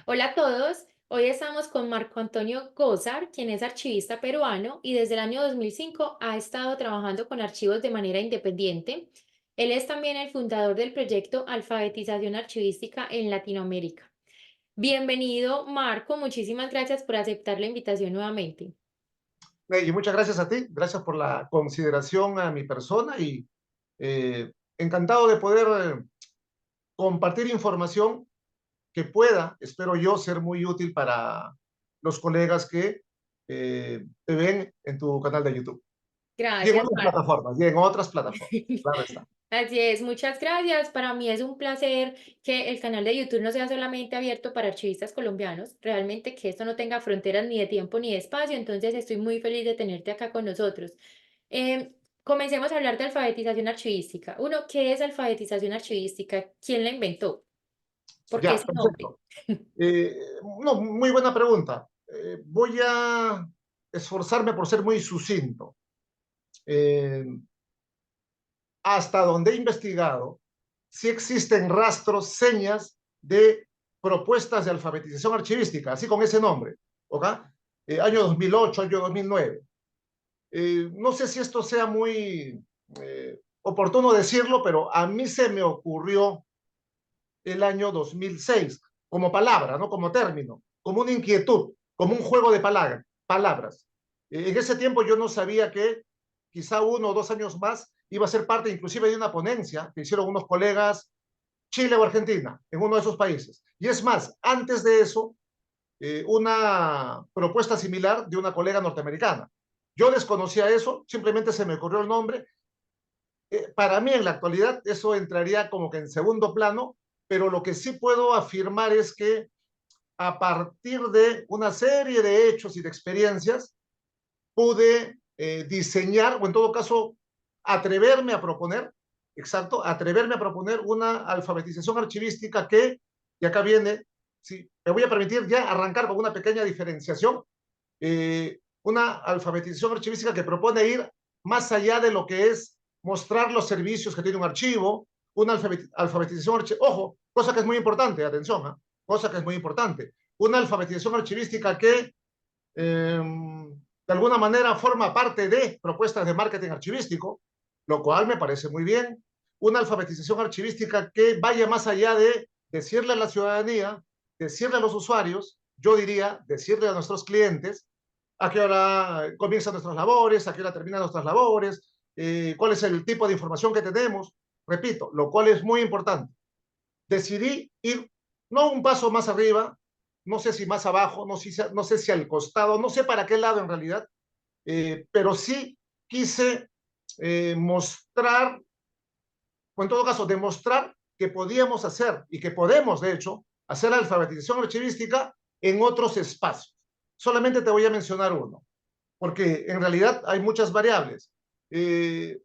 Hola a todos. Hoy estamos con Marco Antonio Gózar, quien es archivista peruano y desde el año 2005 ha estado trabajando con archivos de manera independiente. Él es también el fundador del proyecto Alfabetización Archivística en Latinoamérica. Bienvenido, Marco. Muchísimas gracias por aceptar la invitación nuevamente. Y muchas gracias a ti, gracias por la consideración a mi persona y encantado de poder compartir información que pueda, espero yo, ser muy útil para los colegas que te ven en tu canal de YouTube y en Gracias, otras Marco. plataformas, y en otras plataformas, claro está. Así es, muchas gracias. Para mí es un placer que el canal de YouTube no sea solamente abierto para archivistas colombianos, realmente que esto no tenga fronteras ni de tiempo ni de espacio, entonces estoy muy feliz de tenerte acá con nosotros. Comencemos a hablar de alfabetización archivística. Uno, ¿qué es alfabetización archivística? ¿Quién la inventó? ¿Por qué Ya, ese nombre? perfecto. Eh, no, muy buena pregunta. Voy a esforzarme por ser muy sucinto. Eh, Hasta donde he investigado, sí existen rastros, señas de propuestas de alfabetización archivística, así con ese nombre, ¿ok? Año 2008, año 2009. No sé si esto sea muy oportuno decirlo, pero a mí se me ocurrió el año 2006 como palabra, no como término, como una inquietud, como un juego de palabras. En ese tiempo yo no sabía que quizá 1 o 2 años más iba a ser parte inclusive de una ponencia que hicieron unos colegas Chile o Argentina, en uno de esos países. Y es más, antes de eso, una propuesta similar de una colega norteamericana. Yo desconocía eso, simplemente se me ocurrió el nombre. Para mí en la actualidad eso entraría como que en segundo plano, pero lo que sí puedo afirmar es que a partir de una serie de hechos y de experiencias pude diseñar, o en todo caso, atreverme a proponer, exacto, atreverme a proponer una alfabetización archivística que, y acá viene, sí, me voy a permitir ya arrancar con una pequeña diferenciación, una alfabetización archivística que propone ir más allá de lo que es mostrar los servicios que tiene un archivo, una alfabetización, ojo, cosa que es muy importante, atención, ¿eh? Cosa que es muy importante, una alfabetización archivística que de alguna manera forma parte de propuestas de marketing archivístico, lo cual me parece muy bien. Una alfabetización archivística que vaya más allá de decirle a la ciudadanía, decirle a los usuarios, yo diría, decirle a nuestros clientes a qué hora comienzan nuestras labores, a qué hora terminan nuestras labores, cuál es el tipo de información que tenemos. Repito, lo cual es muy importante. Decidí ir no un paso más arriba, no sé si más abajo, no sé si al costado, no sé para qué lado en realidad, pero sí quise mostrar, o en todo caso, demostrar que podíamos hacer y que podemos, de hecho, hacer la alfabetización archivística en otros espacios. Solamente te voy a mencionar uno, porque en realidad hay muchas variables. Eh,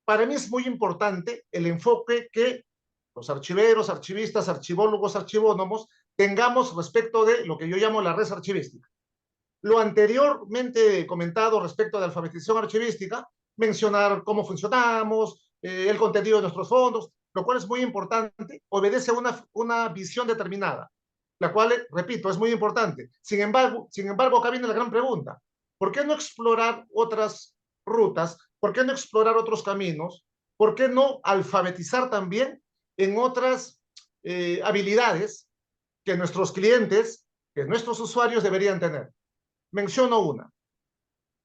para mí es muy importante el enfoque que los archiveros, archivistas, archivólogos, archivónomos tengamos respecto de lo que yo llamo la red archivística. Lo anteriormente comentado respecto de alfabetización archivística, mencionar cómo funcionamos, el contenido de nuestros fondos, lo cual es muy importante, obedece a una visión determinada, la cual, repito, es muy importante. Sin embargo, acá viene la gran pregunta. ¿Por qué no explorar otras rutas? ¿Por qué no explorar otros caminos? ¿Por qué no alfabetizar también en otras habilidades que nuestros clientes, que nuestros usuarios deberían tener? Menciono una: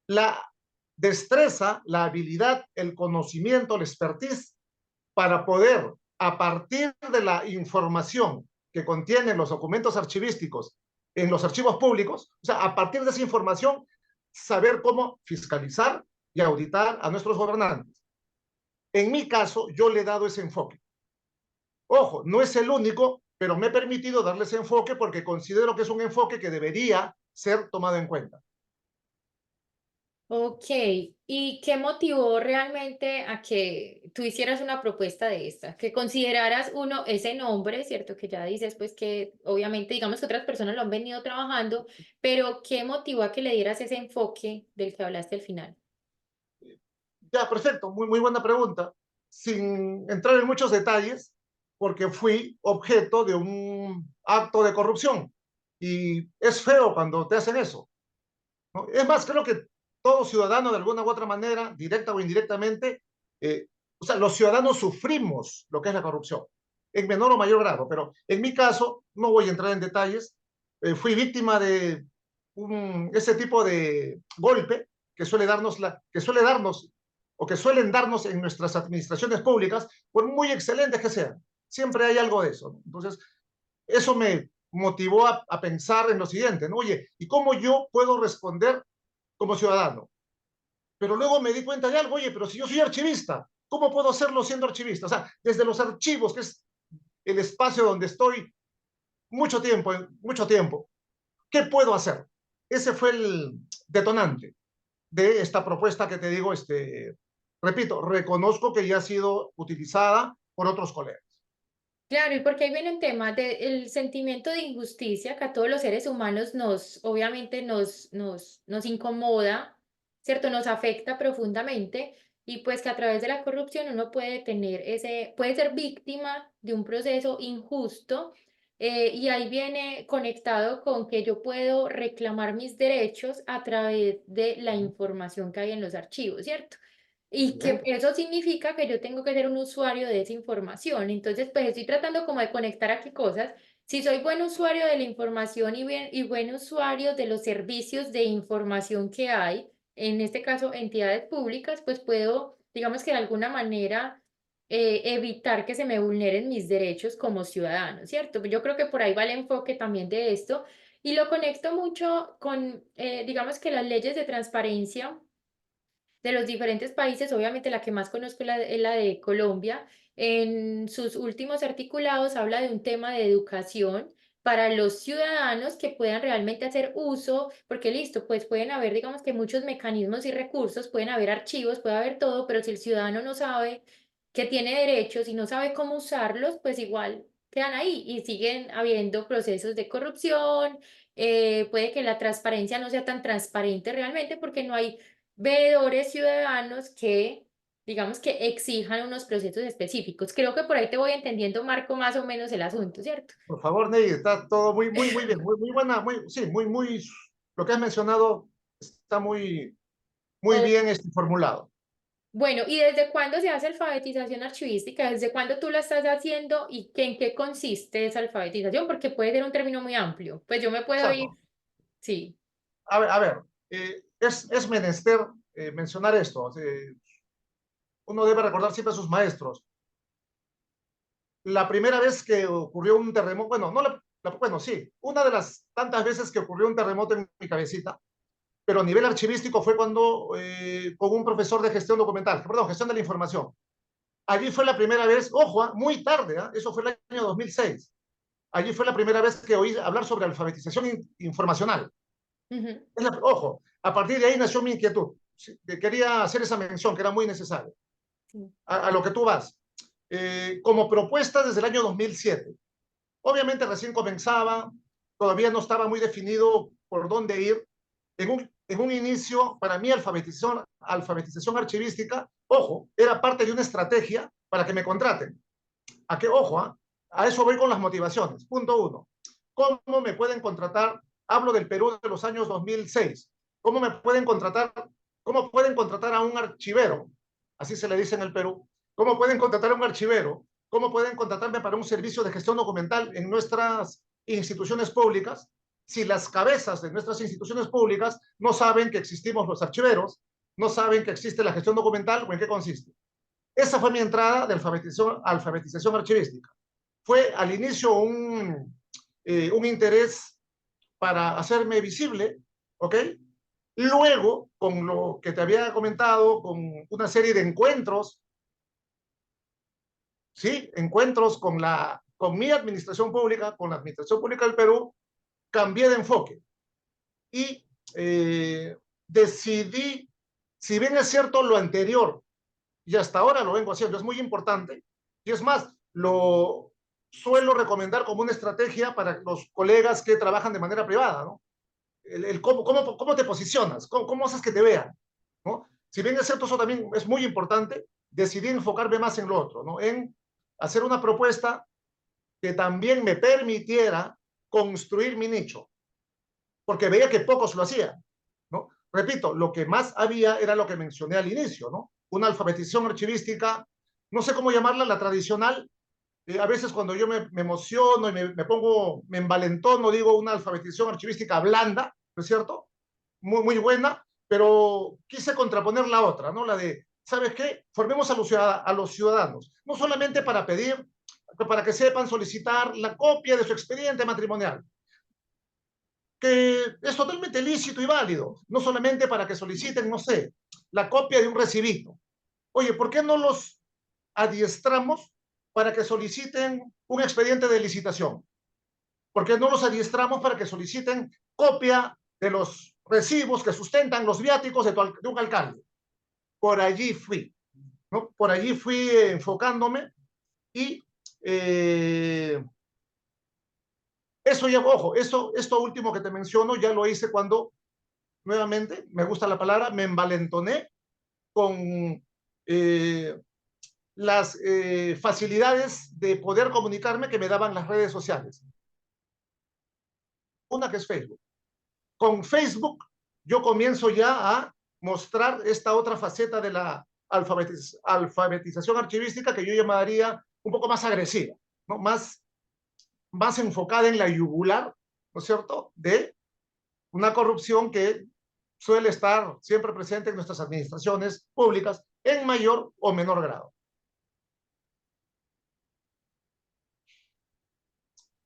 la destreza, la habilidad, el conocimiento, la expertise para poder, a partir de la información que contienen los documentos archivísticos en los archivos públicos, o sea, a partir de esa información, saber cómo fiscalizar y auditar a nuestros gobernantes. En mi caso, yo le he dado ese enfoque. Ojo, no es el único, pero me he permitido darle ese enfoque porque considero que es un enfoque que debería ser tomado en cuenta. Ok, ¿y qué motivó realmente a que tú hicieras una propuesta de esta? Que consideraras uno ese nombre, ¿cierto? Que ya dices, pues que obviamente digamos que otras personas lo han venido trabajando, pero ¿qué motivó a que le dieras ese enfoque del que hablaste al final? Ya, perfecto, muy buena pregunta. Sin entrar en muchos detalles, porque fui objeto de un acto de corrupción. Y es feo cuando te hacen eso, ¿no? Es más, creo que todo ciudadano de alguna u otra manera, directa o indirectamente, eh, o sea, los ciudadanos sufrimos lo que es la corrupción, en menor o mayor grado, pero en mi caso, no voy a entrar en detalles, fui víctima de ese tipo de golpe que suele darnos o que suelen darnos en nuestras administraciones públicas, por muy excelentes que sean. Siempre hay algo de eso, ¿no? Entonces, eso me motivó a pensar en lo siguiente, ¿no? Oye, ¿y cómo yo puedo responder como ciudadano? Pero luego me di cuenta de algo, oye, pero si yo soy archivista, ¿cómo puedo hacerlo siendo archivista? O sea, desde los archivos, que es el espacio donde estoy mucho tiempo, ¿qué puedo hacer? Ese fue el detonante de esta propuesta que te digo, repito, reconozco que ya ha sido utilizada por otros colegas. Claro, y porque ahí viene el tema del sentimiento de injusticia que a todos los seres humanos obviamente nos incomoda, ¿cierto? Nos afecta profundamente y pues que a través de la corrupción uno puede ser víctima de un proceso injusto, y ahí viene conectado con que yo puedo reclamar mis derechos a través de la información que hay en los archivos, ¿cierto? Y que Excelente. eso significa que yo tengo que ser un usuario de esa información. Entonces, pues estoy tratando como de conectar aquí cosas. Si soy buen usuario de la información y buen usuario de los servicios de información que hay, en este caso entidades públicas, pues puedo, digamos que de alguna manera, evitar que se me vulneren mis derechos como ciudadano, ¿cierto? Yo creo que por ahí va el enfoque también de esto y lo conecto mucho con, digamos que las leyes de transparencia de los diferentes países, obviamente la que más conozco es la de Colombia. En sus últimos articulados habla de un tema de educación para los ciudadanos que puedan realmente hacer uso, porque listo, pues pueden haber, digamos que muchos mecanismos y recursos, pueden haber archivos, puede haber todo, pero si el ciudadano no sabe que tiene derechos y no sabe cómo usarlos, pues igual quedan ahí y siguen habiendo procesos de corrupción. Puede que la transparencia no sea tan transparente realmente porque no hay veedores ciudadanos que, digamos que exijan unos procesos específicos. Creo que por ahí te voy entendiendo, Marco, más o menos el asunto, ¿cierto? Por favor, Ney, está todo muy bien, muy buena, sí, lo que has mencionado está muy O- bien formulado. bueno, ¿y desde cuándo se hace alfabetización archivística? ¿Desde cuándo tú la estás haciendo y en qué consiste esa alfabetización? Porque puede ser un término muy amplio. Pues yo me puedo ir, Exacto. sí. A ver, es menester mencionar esto. Uno debe recordar siempre a sus maestros. La primera vez que ocurrió un terremoto, bueno, no bueno, sí, una de las tantas veces que ocurrió un terremoto en mi cabecita, pero a nivel archivístico fue cuando, con un profesor de gestión documental, perdón, gestión de la información. Allí fue la primera vez, ojo, muy tarde, eso fue el año 2006. Allí fue la primera vez que oí hablar sobre alfabetización informacional. Ujú, Ojo, a partir de ahí nació mi inquietud. Sí, que quería hacer esa mención, que era muy necesaria. sí. A lo que tú vas. Como propuesta desde el año 2007. Obviamente recién comenzaba, todavía no estaba muy definido por dónde ir. En un inicio, para mí, alfabetización archivística, ojo, era parte de una estrategia para que me contraten. ¿A qué? Ojo, a eso voy con las motivaciones. Punto uno. ¿Cómo me pueden contratar? Hablo del Perú de los años 2006. ¿Cómo me pueden contratar? ¿Cómo pueden contratar a un archivero? Así se le dice en el Perú. ¿Cómo pueden contratar a un archivero? ¿Cómo pueden contratarme para un servicio de gestión documental en nuestras instituciones públicas si las cabezas de nuestras instituciones públicas no saben que existimos los archiveros, no saben que existe la gestión documental o en qué consiste? Esa fue mi entrada de alfabetización archivística. Fue al inicio un interés para hacerme visible, ¿ok? Luego, con lo que te había comentado, con una serie de encuentros, ¿sí? Encuentros con mi administración pública, con la administración pública del Perú, cambié de enfoque y decidí, si bien es cierto lo anterior, y hasta ahora lo vengo haciendo, es muy importante, y es más, lo suelo recomendar como una estrategia para los colegas que trabajan de manera privada, ¿no? Cómo te posicionas, cómo haces que te vean, ¿no? Si bien es cierto, eso también es muy importante, decidí enfocarme más en lo otro, ¿no? En hacer una propuesta que también me permitiera construir mi nicho, porque veía que pocos lo hacían, ¿no? Repito, lo que más había era lo que mencioné al inicio, ¿no? Una alfabetización archivística, no sé cómo llamarla, la tradicional. A veces cuando yo me emociono y me pongo, me envalentono, digo una alfabetización archivística blanda, ¿no es cierto? Muy, muy buena, pero quise contraponer la otra, ¿no? La de, ¿sabes qué? Formemos a los ciudadanos, no solamente para pedir, para que sepan solicitar la copia de su expediente matrimonial, que es totalmente lícito y válido, no solamente para que soliciten, no sé, la copia de un recibito. Oye, ¿por qué no los adiestramos para que soliciten un expediente de licitación? ¿Por qué no los adiestramos para que soliciten copia de los recibos que sustentan los viáticos de un alcalde? Por allí fui, ¿no? Por allí fui enfocándome y eso ya, ojo, esto último que te menciono ya lo hice cuando, nuevamente, me gusta la palabra, me envalentoné con las facilidades de poder comunicarme que me daban las redes sociales. Una que es Facebook. Con Facebook yo comienzo ya a mostrar esta otra faceta de la alfabetización archivística que yo llamaría un poco más agresiva, ¿no? Más enfocada en la yugular, ¿no es cierto?, de una corrupción que suele estar siempre presente en nuestras administraciones públicas en mayor o menor grado.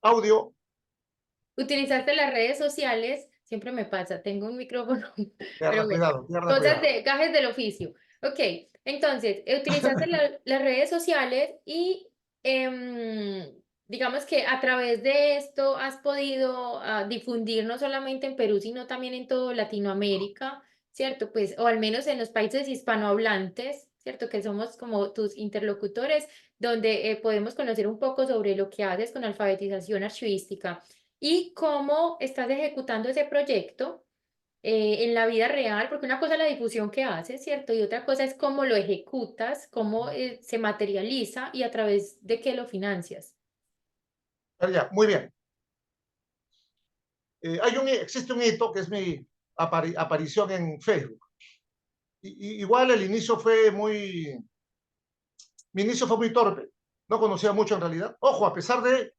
Audio. Utilizaste las redes sociales, siempre me pasa, tengo un micrófono, pero bueno, Pierda cosas cuidado. de gajes del oficio. Ok, entonces, utilizaste las redes sociales y digamos que a través de esto has podido difundir no solamente en Perú, sino también en toda Latinoamérica, ¿cierto? Pues, o al menos en los países hispanohablantes, ¿cierto? Que somos como tus interlocutores, donde podemos conocer un poco sobre lo que haces con alfabetización archivística y cómo estás ejecutando ese proyecto en la vida real, porque una cosa es la difusión que haces, ¿cierto? Y otra cosa es cómo lo ejecutas, cómo se materializa y a través de qué lo financias. Pero ya, muy bien. Existe un hito que es mi aparición en Facebook. Igual mi inicio fue muy torpe, no conocía mucho en realidad. Ojo, a pesar de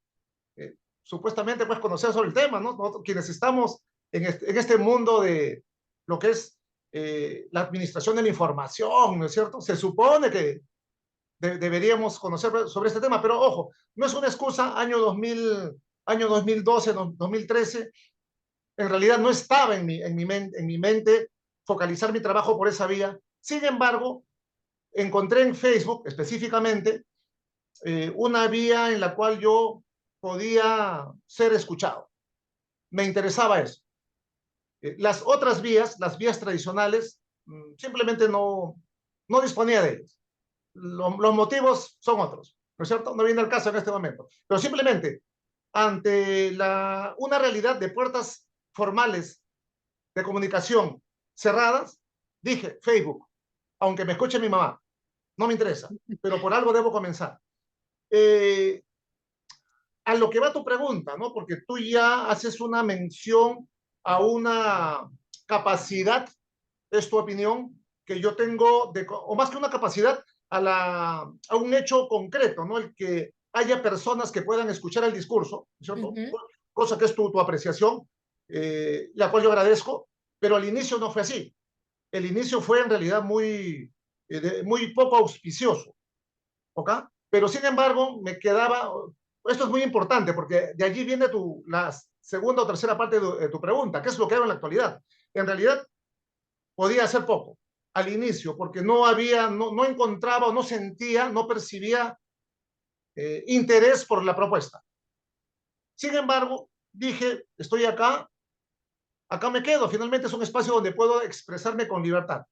supuestamente pues conocer sobre el tema, ¿no? Nosotros, quienes estamos en este mundo de lo que es la administración de la información, ¿no es cierto? Se supone que deberíamos conocer sobre este tema, pero ojo, no es una excusa, año 2012, 2013, en realidad no estaba en mi mente focalizar mi trabajo por esa vía. Sin embargo, encontré en Facebook específicamente una vía en la cual yo podía ser escuchado. Me interesaba eso. Las otras vías, las vías tradicionales, simplemente no disponía de ellas. Los motivos son otros, ¿no es cierto? No viene al caso en este momento. Pero simplemente, ante una realidad de puertas formales de comunicación cerradas, dije, Facebook, aunque me escuche mi mamá, no me interesa, pero por algo debo comenzar. Eh, a lo que va tu pregunta, ¿no? Porque tú ya haces una mención a una capacidad, es tu opinión, que yo tengo, o más que una capacidad, a un hecho concreto, ¿no? El que haya personas que puedan escuchar el discurso, ¿cierto? Ujú. Cosa que es tu apreciación, la cual yo agradezco, pero al inicio no fue así. El inicio fue en realidad muy poco auspicioso, ¿ok? Pero sin embargo, me quedaba, esto es muy importante porque de allí viene la segunda o tercera parte de tu pregunta, ¿qué es lo que hago en la actualidad? En realidad, podía hacer poco al inicio porque no encontraba o no sentía, no percibía interés por la propuesta. Sin embargo, dije, estoy acá me quedo, finalmente es un espacio donde puedo expresarme con libertad.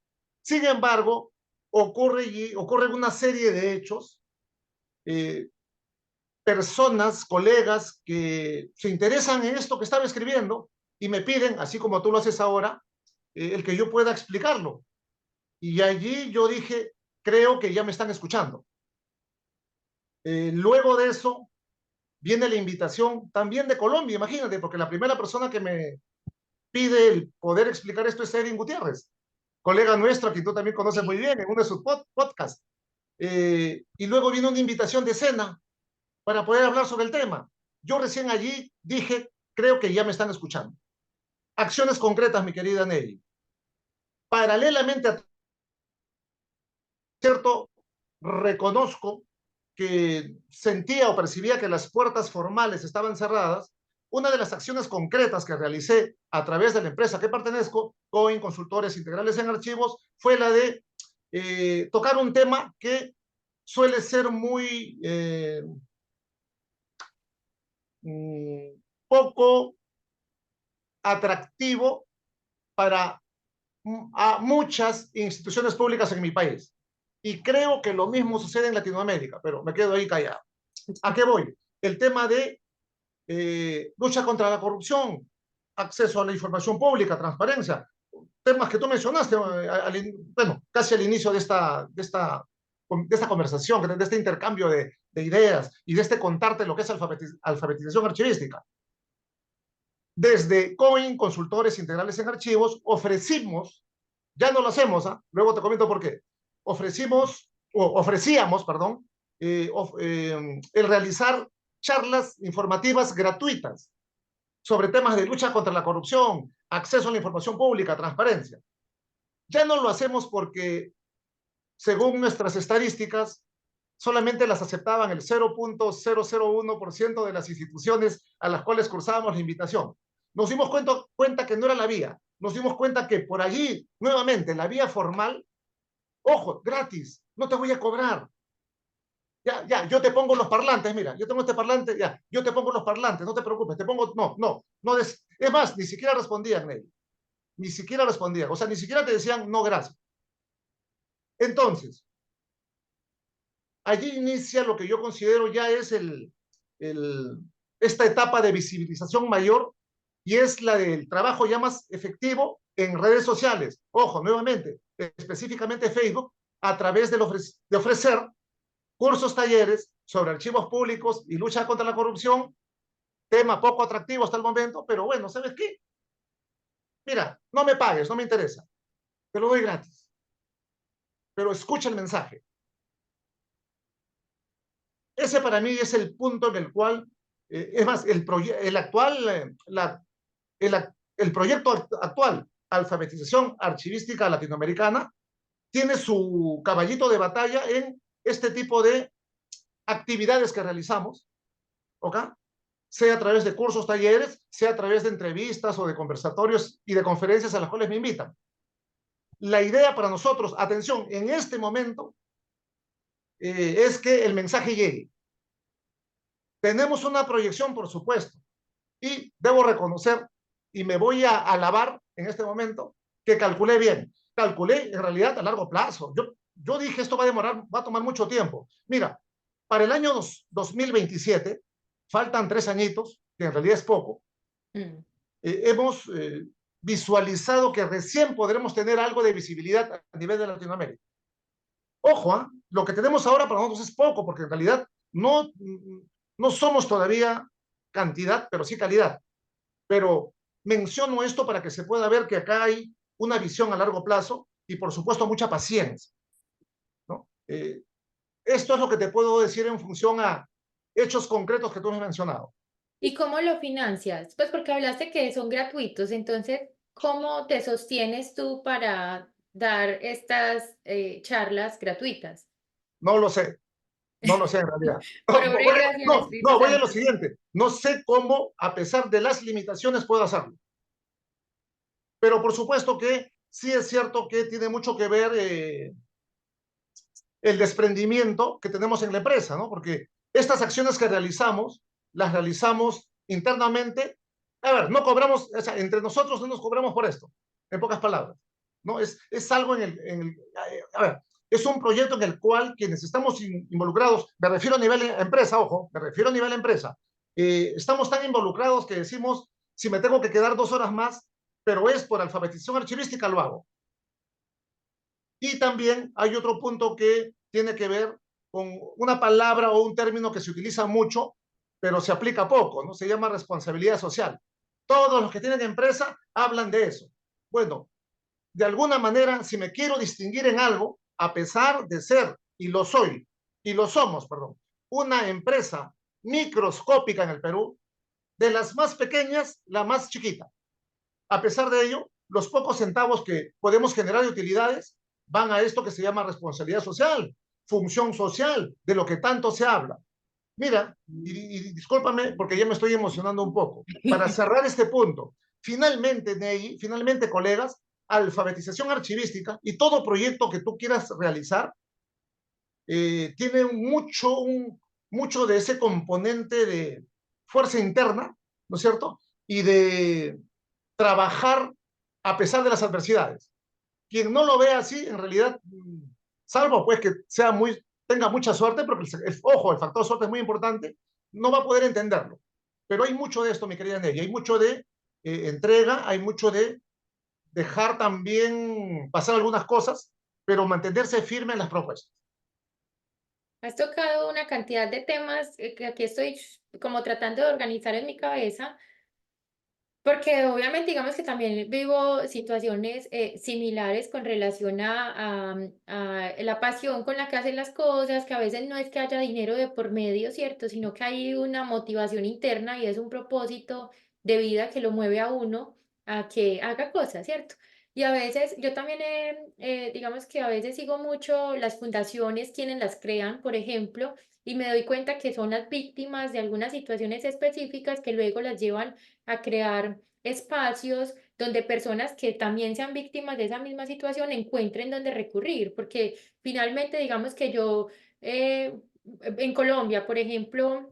Sin embargo, ocurre una serie de hechos, eh, personas, colegas que se interesan en esto que estaba escribiendo y me piden, así como tú lo haces ahora, el que yo pueda explicarlo. Y allí yo dije, creo que ya me están escuchando. Luego de eso, viene la invitación también de Colombia, imagínate, porque la primera persona que me pide el poder explicar esto es Edwin Gutiérrez, colega nuestro, a quien tú también conoces muy Sí. bien, en uno de sus podcasts. Y luego vino una invitación de cena para poder hablar sobre el tema. Yo recién allí dije, creo que ya me están escuchando. Acciones concretas, mi querida Nelly. Paralelamente a cierto, reconozco que sentía o percibía que las puertas formales estaban cerradas. Una de las acciones concretas que realicé a través de la empresa que pertenezco, Coin Consultores Integrales en Archivos, fue la de tocar un tema que suele ser muy poco atractivo para a muchas instituciones públicas en mi país. Y creo que lo mismo sucede en Latinoamérica, pero me quedo ahí callado. ¿A qué voy? El tema de lucha contra la corrupción, acceso a la información pública, transparencia, temas que tú mencionaste, bueno, casi al inicio de esta conversación, de este intercambio de ideas y de este contarte lo que es alfabetización archivística. Desde COIN, Consultores Integrales en Archivos, ofrecimos, ya no lo hacemos, luego te comento por qué, ofrecíamos, perdón, el realizar charlas informativas gratuitas sobre temas de lucha contra la corrupción, acceso a la información pública, transparencia. Ya no lo hacemos porque, según nuestras estadísticas, solamente las aceptaban el 0.001% de las instituciones a las cuales cursábamos la invitación. Nos dimos cuenta que no era la vía. Nos dimos cuenta que por allí, nuevamente, la vía formal, ojo, gratis, no te voy a cobrar. Ya, yo te pongo los parlantes, mira, yo tengo este parlante, ya, yo te pongo los parlantes, no te preocupes, te pongo, no, es más, ni siquiera respondían, Nelly, ni siquiera respondían, o sea, ni siquiera te decían no, gracias. Entonces, allí inicia lo que yo considero ya es esta etapa de visibilización mayor y es la del trabajo ya más efectivo en redes sociales. Ojo, nuevamente, específicamente Facebook, a través de ofrecer cursos, talleres sobre archivos públicos y lucha contra la corrupción, tema poco atractivo hasta el momento, pero bueno, ¿sabes qué? Mira, no me pagues, no me interesa, te lo doy gratis, pero escucha el mensaje. Ese para mí es el punto en el cual, es más, el actual, el, el proyecto actual, alfabetización archivística latinoamericana, tiene su caballito de batalla en este tipo de actividades que realizamos, ¿ok? Sea a través de cursos, talleres, sea a través de entrevistas o de conversatorios y de conferencias a las cuales me invitan. La idea para nosotros, atención, en este momento, es que el mensaje llegue. Tenemos una proyección, por supuesto, y debo reconocer, y me voy a alabar en este momento, que calculé bien. Calculé en realidad a largo plazo. Yo dije, esto va a tomar mucho tiempo. Mira, para el año 2027, faltan 3 añitos, que en realidad es poco, Mm. hemos visualizado que recién podremos tener algo de visibilidad a nivel de Latinoamérica. Ojo, lo que tenemos ahora para nosotros es poco, porque en realidad no somos todavía cantidad, pero sí calidad. Pero menciono esto para que se pueda ver que acá hay una visión a largo plazo y, por supuesto, mucha paciencia, ¿no? Esto es lo que te puedo decir en función a hechos concretos que tú me has mencionado. ¿Y cómo lo financias? Pues porque hablaste que son gratuitos, entonces, ¿cómo te sostienes tú para dar estas charlas gratuitas? No lo sé, no lo sé en realidad. Por obra y gracia del Espíritu Voy a lo Santo. siguiente. No sé cómo, a pesar de las limitaciones, puedo hacerlo. Pero por supuesto que sí es cierto que tiene mucho que ver el desprendimiento que tenemos en la empresa, ¿no? Porque estas acciones que realizamos, las realizamos internamente. A ver, no cobramos, o sea, entre nosotros no nos cobramos por esto, en pocas palabras, ¿no? Es algo a ver, es un proyecto en el cual quienes estamos involucrados, me refiero a nivel empresa, ojo, me refiero a nivel empresa, estamos tan involucrados que decimos, si me tengo que quedar 2 horas más, pero es por alfabetización archivística, lo hago. Y también hay otro punto que tiene que ver con una palabra o un término que se utiliza mucho, pero se aplica poco, ¿no? Se llama responsabilidad social. Todos los que tienen empresa hablan de eso. Bueno, de alguna manera, si me quiero distinguir en algo, a pesar de ser, y lo soy, y lo somos, perdón, una empresa microscópica en el Perú, de las más pequeñas, la más chiquita. A pesar de ello, los pocos centavos que podemos generar de utilidades van a esto que se llama responsabilidad social, función social, de lo que tanto se habla. Mira, y discúlpame porque ya me estoy emocionando un poco. Para cerrar este punto, finalmente, Ney, finalmente, colegas, alfabetización archivística y todo proyecto que tú quieras realizar tiene mucho de ese componente de fuerza interna, ¿no es cierto? Y de trabajar a pesar de las adversidades. Quien no lo ve así, en realidad, salvo pues que sea tenga mucha suerte, porque ojo, el factor suerte es muy importante, no va a poder entenderlo. Pero hay mucho de esto, mi querida Nelly, hay mucho de entrega, hay mucho de dejar también pasar algunas cosas, pero mantenerse firme en las propuestas. Has tocado una cantidad de temas que aquí estoy como tratando de organizar en mi cabeza. Porque obviamente digamos que también vivo situaciones similares con relación a la pasión con la que hacen las cosas, que a veces no es que haya dinero de por medio, ¿cierto? Sino que hay una motivación interna y es un propósito de vida que lo mueve a uno a que haga cosas, ¿cierto? Y a veces yo también, digamos que a veces sigo mucho las fundaciones, quienes las crean, por ejemplo, y me doy cuenta que son las víctimas de algunas situaciones específicas que luego las llevan a crear espacios donde personas que también sean víctimas de esa misma situación encuentren donde recurrir, porque finalmente digamos que yo en Colombia, por ejemplo,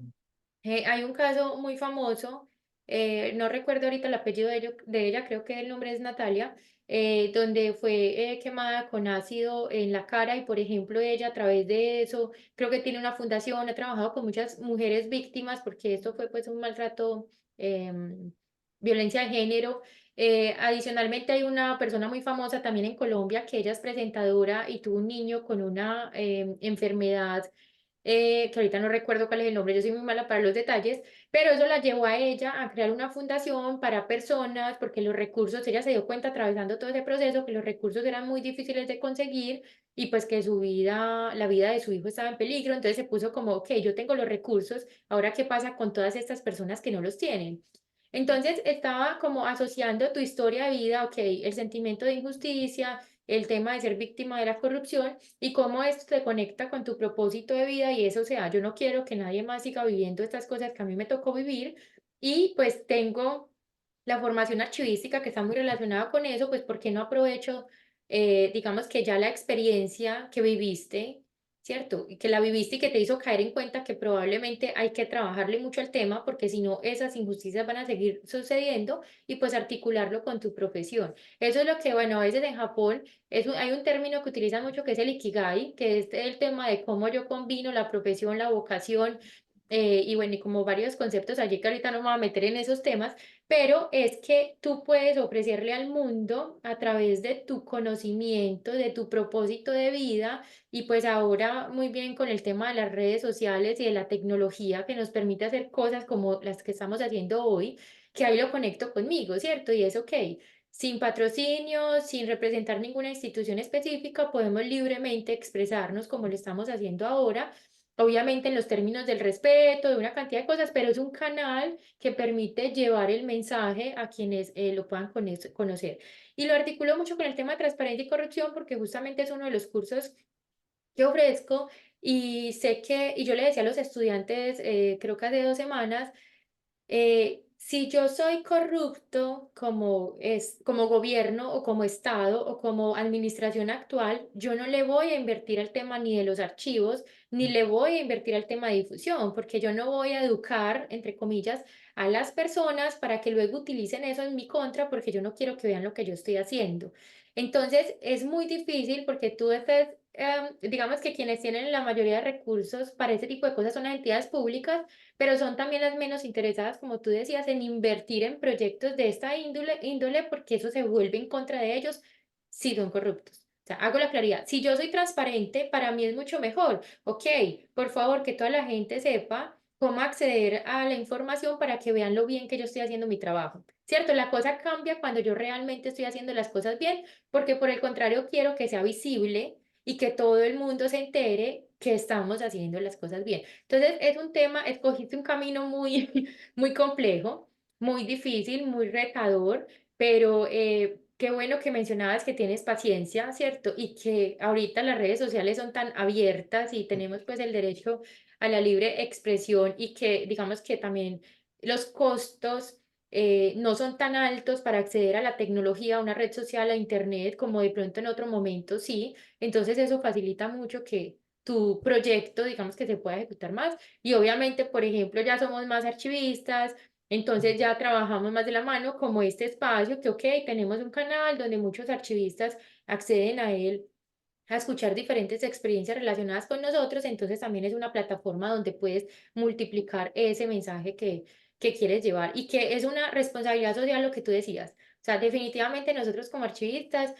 hay un caso muy famoso, no recuerdo ahorita el apellido de ella, creo que el nombre es Natalia, donde fue quemada con ácido en la cara y, por ejemplo, ella a través de eso, creo que tiene una fundación, ha trabajado con muchas mujeres víctimas, porque esto fue pues un maltrato, violencia de género. Adicionalmente hay una persona muy famosa también en Colombia que ella es presentadora y tuvo un niño con una enfermedad que ahorita no recuerdo cuál es el nombre, yo soy muy mala para los detalles, pero eso la llevó a ella a crear una fundación para personas, porque los recursos, ella se dio cuenta atravesando todo ese proceso que los recursos eran muy difíciles de conseguir y pues que su vida, la vida de su hijo estaba en peligro, entonces se puso como, ok, yo tengo los recursos, ahora qué pasa con todas estas personas que no los tienen. Entonces estaba como asociando tu historia de vida, ok, el sentimiento de injusticia, el tema de ser víctima de la corrupción y cómo esto te conecta con tu propósito de vida y eso, o sea, yo no quiero que nadie más siga viviendo estas cosas que a mí me tocó vivir y pues tengo la formación archivística que está muy relacionada con eso, pues ¿por qué no aprovecho, digamos que ya la experiencia que viviste, ¿cierto? Y que la viviste y que te hizo caer en cuenta que probablemente hay que trabajarle mucho al tema porque si no esas injusticias van a seguir sucediendo y pues articularlo con tu profesión. Eso es lo que, bueno, a veces en Japón hay un término que utilizan mucho que es el ikigai, que es el tema de cómo yo combino la profesión, la vocación, y bueno, y como varios conceptos allí que ahorita no me voy a meter en esos temas, pero es que tú puedes ofrecerle al mundo a través de tu conocimiento, de tu propósito de vida, y pues ahora muy bien con el tema de las redes sociales y de la tecnología que nos permite hacer cosas como las que estamos haciendo hoy, que ahí lo conecto conmigo, ¿cierto? Y es ok. Sin patrocinio, sin representar ninguna institución específica, podemos libremente expresarnos como lo estamos haciendo ahora, obviamente en los términos del respeto, de una cantidad de cosas, pero es un canal que permite llevar el mensaje a quienes lo puedan conocer. Y lo articulo mucho con el tema de transparencia y corrupción porque justamente es uno de los cursos que ofrezco y sé que, y yo le decía a los estudiantes, creo que hace 2 semanas, si yo soy corrupto como gobierno o como Estado o como administración actual, yo no le voy a invertir al tema ni de los archivos, ni le voy a invertir al tema de difusión, porque yo no voy a educar, entre comillas, a las personas para que luego utilicen eso en mi contra, porque yo no quiero que vean lo que yo estoy haciendo. Entonces, es muy difícil porque tú estás, digamos que quienes tienen la mayoría de recursos para ese tipo de cosas son las entidades públicas, pero son también las menos interesadas, como tú decías, en invertir en proyectos de esta índole porque eso se vuelve en contra de ellos si son corruptos. O sea, hago la claridad. Si yo soy transparente, para mí es mucho mejor. Ok, por favor, que toda la gente sepa. cómo acceder a la información para que vean lo bien que yo estoy haciendo mi trabajo, ¿cierto? La cosa cambia cuando yo realmente estoy haciendo las cosas bien, porque por el contrario quiero que sea visible y que todo el mundo se entere que estamos haciendo las cosas bien. Entonces, es un tema, escogiste un camino muy, muy complejo, muy difícil, muy retador, pero qué bueno que mencionabas que tienes paciencia, ¿cierto? Y que ahorita las redes sociales son tan abiertas y tenemos pues el derecho a la libre expresión y que digamos que también los costos no son tan altos para acceder a la tecnología, a una red social, a internet, como de pronto en otro momento sí. Entonces eso facilita mucho que tu proyecto, digamos que se pueda ejecutar más. Y obviamente, por ejemplo, ya somos más archivistas, entonces ya trabajamos más de la mano como este espacio que, ok, tenemos un canal donde muchos archivistas acceden a él a escuchar diferentes experiencias relacionadas con nosotros, entonces también es una plataforma donde puedes multiplicar ese mensaje que quieres llevar y que es una responsabilidad social lo que tú decías. O sea, definitivamente nosotros como archivistas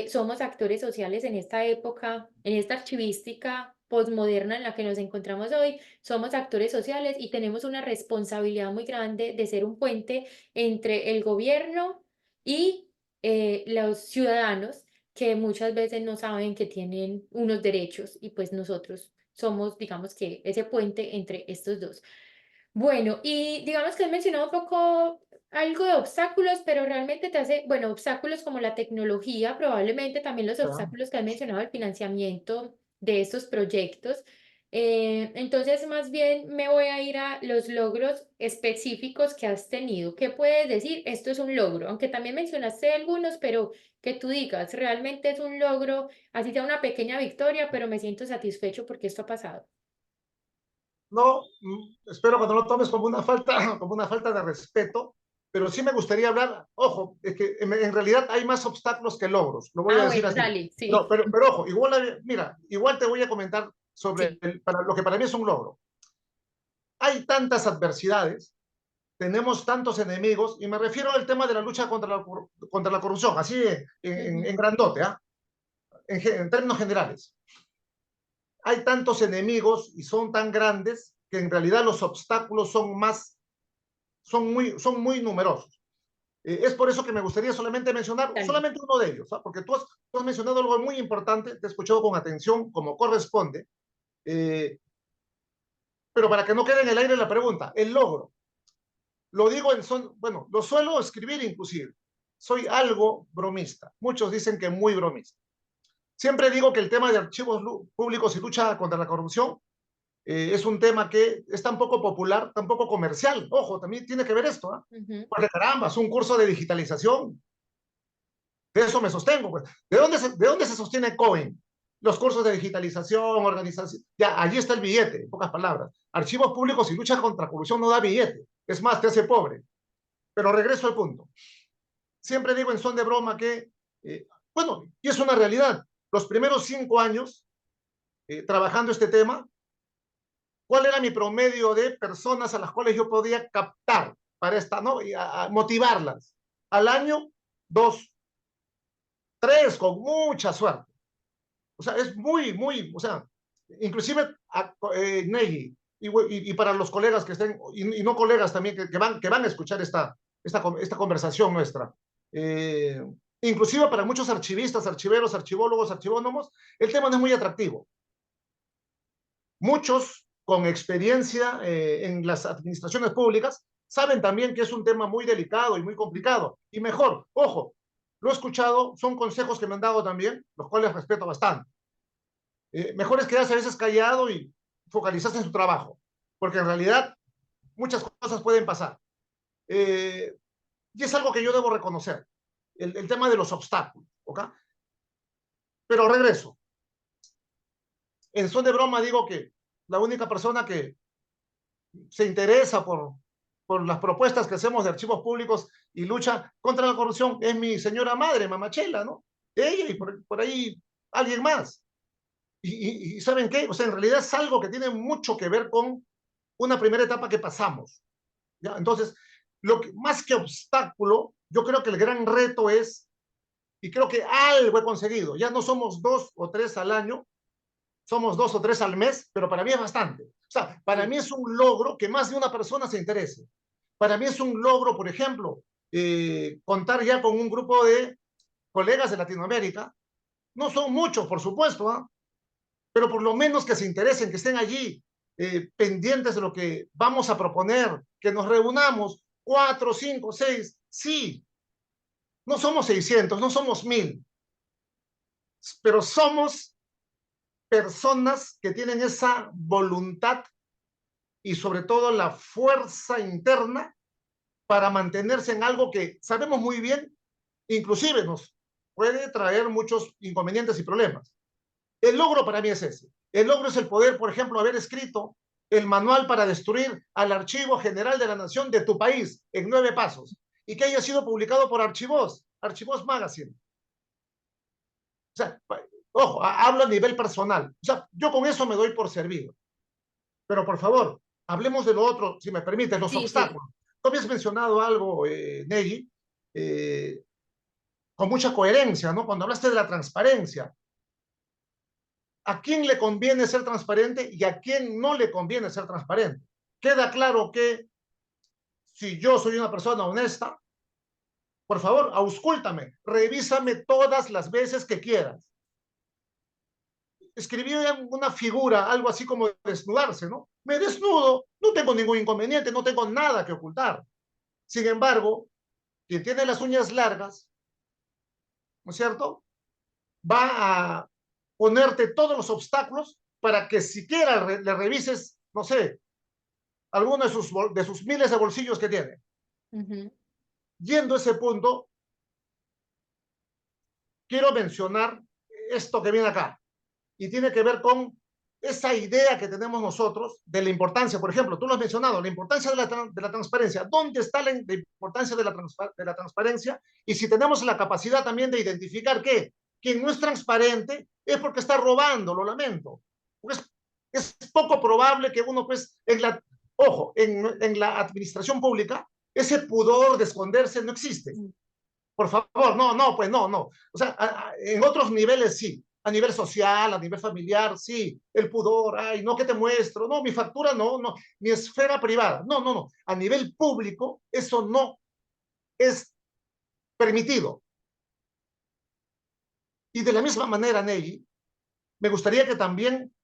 somos actores sociales en esta época, en esta archivística posmoderna en la que nos encontramos hoy, somos actores sociales y tenemos una responsabilidad muy grande de ser un puente entre el gobierno y los ciudadanos que muchas veces no saben que tienen unos derechos y pues nosotros somos, digamos que ese puente entre estos dos. Bueno, y digamos que has mencionado un poco algo de obstáculos, pero realmente te hace, bueno, obstáculos como la tecnología, probablemente también los ¿Ya? obstáculos que has mencionado, el financiamiento de estos proyectos. Entonces, más bien me voy a ir a los logros específicos que has tenido. ¿Qué puedes decir? Esto es un logro, aunque también mencionaste algunos, pero que tú digas, realmente es un logro, así sea una pequeña victoria, pero me siento satisfecho porque esto ha pasado. No, espero que no lo tomes como una falta, como una falta de respeto, pero sí me gustaría hablar, ojo, es que en realidad hay más obstáculos que logros, lo voy a Ah, decir bueno, así. dale, sí, Pero ojo, igual, mira, igual te voy a comentar sobre sí. lo que para mí es un logro. Hay tantas adversidades, tenemos tantos enemigos, y me refiero al tema de la lucha contra la corrupción, así en Ujú. grandote, ¿ah? En términos generales. Hay tantos enemigos y son tan grandes que en realidad los obstáculos son muy numerosos. Es por eso que me gustaría solamente mencionar Dale. solamente uno de ellos, ¿ah? Porque tú has mencionado algo muy importante, te he escuchado con atención como corresponde, pero para que no quede en el aire la pregunta, el logro. Lo digo bueno, lo suelo escribir inclusive. Soy algo bromista. Muchos dicen que muy bromista. Siempre digo que el tema de archivos públicos y lucha contra la corrupción es un tema que es tan poco popular, tan poco comercial. Ojo, también tiene que ver esto, ¿eh? Ujú. Porque caramba, es un curso de digitalización. De eso me sostengo. Pues. ¿De dónde se sostiene Cohen? Los cursos de digitalización, organización. Ya, allí está el billete, en pocas palabras. Archivos públicos y lucha contra corrupción no da billete. Es más, te hace pobre. Pero regreso al punto. Siempre digo en son de broma que, bueno, y es una realidad. Los primeros 5 años trabajando este tema, ¿cuál era mi promedio de personas a las cuales yo podía captar para esta, ¿no? Y a motivarlas? Al año, dos, tres, con mucha suerte. O sea, es muy, o sea, inclusive Negi, y para los colegas que estén, y no colegas también que van a escuchar esta conversación nuestra, eh, inclusive para muchos archivistas, archiveros, archivólogos, archivónomos, el tema no es muy atractivo. Muchos con experiencia en las administraciones públicas saben también que es un tema muy delicado y muy complicado. Y mejor, ojo, lo he escuchado, son consejos que me han dado también, los cuales respeto bastante. Mejor es quedarse a veces callado y focalizarse en su trabajo, porque en realidad muchas cosas pueden pasar. Eh, y es algo que yo debo reconocer, el tema de los obstáculos, ¿ok? Pero regreso. En son de broma digo que la única persona que se interesa por las propuestas que hacemos de archivos públicos y lucha contra la corrupción es mi señora madre, Mamachela, ¿no? Ella y por ahí alguien más. Y ¿saben qué? O sea, en realidad es algo que tiene mucho que ver con una primera etapa que pasamos. ¿Ya? Entonces, más que obstáculo, yo creo que el gran reto es, y creo que algo he conseguido, ya no somos 2 o 3 al año, somos 2 o 3 al mes, pero para mí es bastante. O sea, para Sí, mí es un logro que más de una persona se interese. Para mí es un logro, por ejemplo, contar ya con un grupo de colegas de Latinoamérica. No son muchos, por supuesto, ¿eh? Pero por lo menos que se interesen, que estén allí pendientes de lo que vamos a proponer, que nos reunamos, 4, 5, 6, sí, no somos 600, no somos 1000, pero somos personas que tienen esa voluntad y sobre todo la fuerza interna para mantenerse en algo que sabemos muy bien, inclusive nos puede traer muchos inconvenientes y problemas. El logro para mí es ese. El logro es el poder, por ejemplo, haber escrito el manual para destruir al Archivo General de la Nación de tu país en 9 pasos y que haya sido publicado por Archivos, Archivos Magazine. O sea, ojo, hablo a nivel personal. O sea, yo con eso me doy por servido. Pero por favor, hablemos de lo otro, si me permites, los sí, sí. obstáculos. Tú habías mencionado algo, Negui, eh, con mucha coherencia, ¿no? Cuando hablaste de la transparencia. ¿A quién le conviene ser transparente y a quién no le conviene ser transparente? Queda claro que si yo soy una persona honesta, por favor, auscúltame, revísame todas las veces que quieras. Escribí una figura, algo así como desnudarse, ¿no? Me desnudo, no tengo ningún inconveniente, no tengo nada que ocultar. Sin embargo, quien tiene las uñas largas, ¿no es cierto? Va a ponerte todos los obstáculos para que siquiera le revises, no sé, alguno de sus miles de bolsillos que tiene. Ujú. Yendo a ese punto, quiero mencionar esto que viene acá y tiene que ver con esa idea que tenemos nosotros de la importancia, por ejemplo, tú lo has mencionado, la importancia de la transparencia. ¿Dónde está la importancia de la transparencia? Y si tenemos la capacidad también de identificar que quien no es transparente es porque está robando, lo lamento. Pues es poco probable que uno, pues, ojo, en la administración pública, ese pudor de esconderse no existe. Mm. Por favor, no, no, pues no, no. O sea, en otros niveles sí, a nivel social, a nivel familiar, sí, el pudor, ay, no, que te muestro, no, mi factura no, no, mi esfera privada, no, no, no. A nivel público, eso no es permitido. Y de la misma manera, Nelly, me gustaría que también,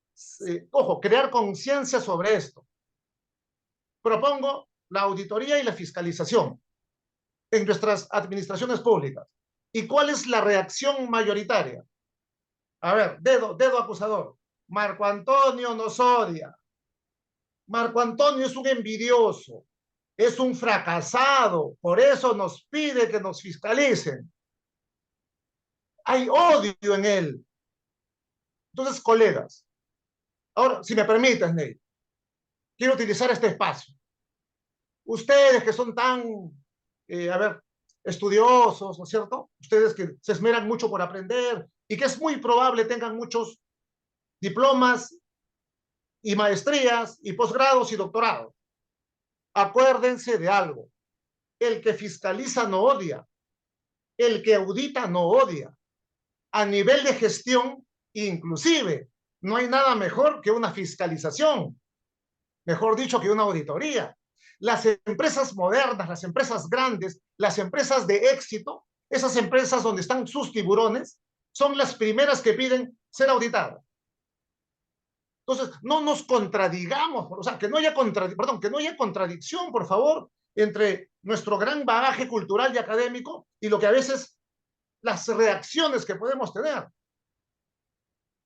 ojo, crear conciencia sobre esto. Propongo la auditoría y la fiscalización en nuestras administraciones públicas. ¿Y cuál es la reacción mayoritaria? A ver, dedo acusador. Marco Antonio nos odia. Marco Antonio es un envidioso, es un fracasado, por eso nos pide que nos fiscalicen. Hay odio en él. Entonces, colegas, ahora, si me permites, Ney, quiero utilizar este espacio. Ustedes que son tan, a ver, estudiosos, ¿no es cierto? Ustedes que se esmeran mucho por aprender y que es muy probable tengan muchos diplomas y maestrías y posgrados y doctorados. Acuérdense de algo. El que fiscaliza no odia. El que audita no odia. A nivel de gestión, inclusive, no hay nada mejor que una fiscalización. Mejor dicho, que una auditoría. Las empresas modernas, las empresas grandes, las empresas de éxito, esas empresas donde están sus tiburones, son las primeras que piden ser auditadas. Entonces, no nos contradigamos, o sea, que no haya contradicción, por favor, entre nuestro gran bagaje cultural y académico y lo que a veces las reacciones que podemos tener.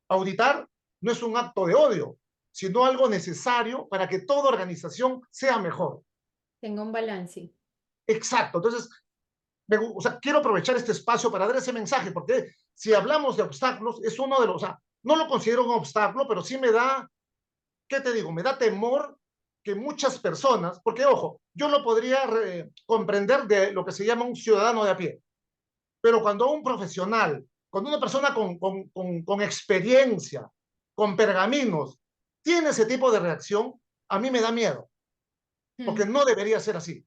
Auditar no es un acto de odio, sino algo necesario para que toda organización sea mejor. Tenga un balance. Exacto. Entonces, o sea, quiero aprovechar este espacio para dar ese mensaje, porque si hablamos de obstáculos, es uno de los, o sea, no lo considero un obstáculo, pero sí me da, ¿qué te digo? Me da temor que muchas personas, porque ojo, yo lo podría comprender de lo que se llama un ciudadano de a pie, pero cuando un profesional, cuando una persona con experiencia, con pergaminos, tiene ese tipo de reacción, a mí me da miedo, porque Mm. no debería ser así,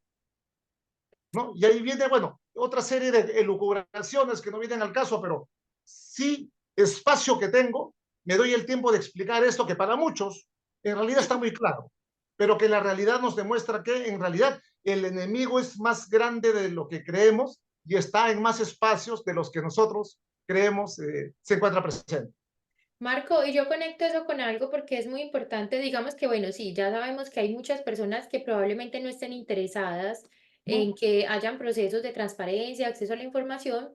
¿no? Y ahí viene, bueno, otra serie de elucubraciones que no vienen al caso, pero sí, espacio que tengo, me doy el tiempo de explicar esto que para muchos En realidad está muy claro, pero que la realidad nos demuestra que en realidad el enemigo es más grande de lo que creemos y está en más espacios de los que nosotros creemos se encuentra presente. Marco, y yo conecto eso con algo porque es muy importante, digamos que, bueno, sí, ya sabemos que hay muchas personas que probablemente no estén interesadas ¿No? en que hayan procesos de transparencia, acceso a la información.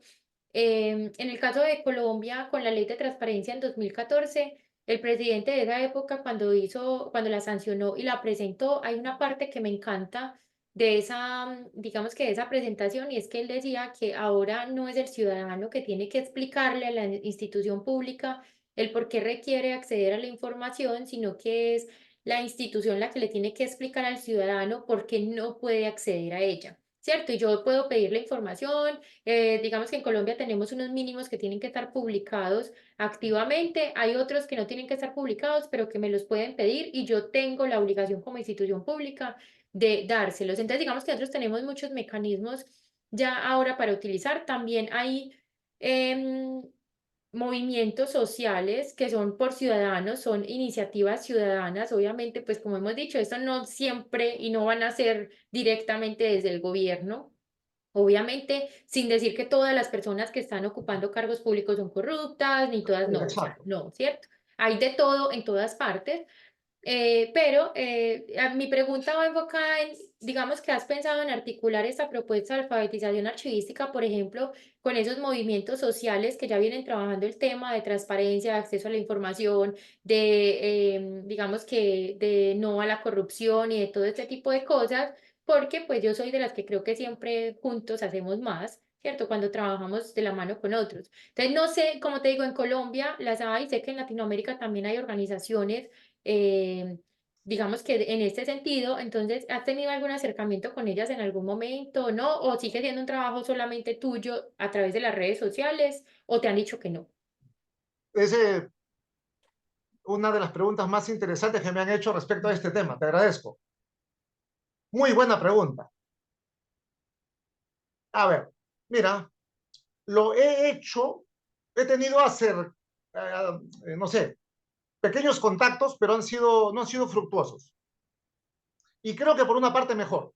En el caso de Colombia, con la ley de transparencia en 2014, el presidente de esa época, cuando la sancionó y la presentó, hay una parte que me encanta de esa, digamos que de esa presentación, y es que él decía que ahora no es el ciudadano que tiene que explicarle a la institución pública el por qué requiere acceder a la información, sino que es la institución la que le tiene que explicar al ciudadano por qué no puede acceder a ella, ¿cierto? Y yo puedo pedir la información, digamos que en Colombia tenemos unos mínimos que tienen que estar publicados activamente, hay otros que no tienen que estar publicados, pero que me los pueden pedir y yo tengo la obligación como institución pública de dárselos. Entonces, digamos que nosotros tenemos muchos mecanismos ya ahora para utilizar. También hay em, movimientos sociales que son por ciudadanos, son iniciativas ciudadanas. Obviamente, pues como hemos dicho, esto no siempre y no van a ser directamente desde el gobierno. Obviamente, sin decir que todas las personas que están ocupando cargos públicos son corruptas, ni todas no, o sea, Exacto. no, ¿cierto? Hay de todo en todas partes, pero mi pregunta va enfocada en, digamos que has pensado en articular esta propuesta de alfabetización archivística, por ejemplo, con esos movimientos sociales que ya vienen trabajando el tema de transparencia, de acceso a la información, digamos que de no a la corrupción y de todo este tipo de cosas, porque pues yo soy de las que creo que siempre juntos hacemos más. ¿Cierto? Cuando trabajamos de la mano con otros. Entonces, no sé, como te digo, en Colombia las hay, sé que en Latinoamérica también hay organizaciones eh, digamos que en este sentido, entonces, ¿has tenido algún acercamiento con ellas en algún momento, no? ¿O sigue siendo un trabajo solamente tuyo a través de las redes sociales? ¿O te han dicho que no? Es una de las preguntas más interesantes que me han hecho respecto a este tema. Te agradezco. Muy buena pregunta. A ver, mira, lo he hecho, he tenido a hacer, no sé, pequeños contactos, pero no han sido fructuosos. Y creo que por una parte mejor.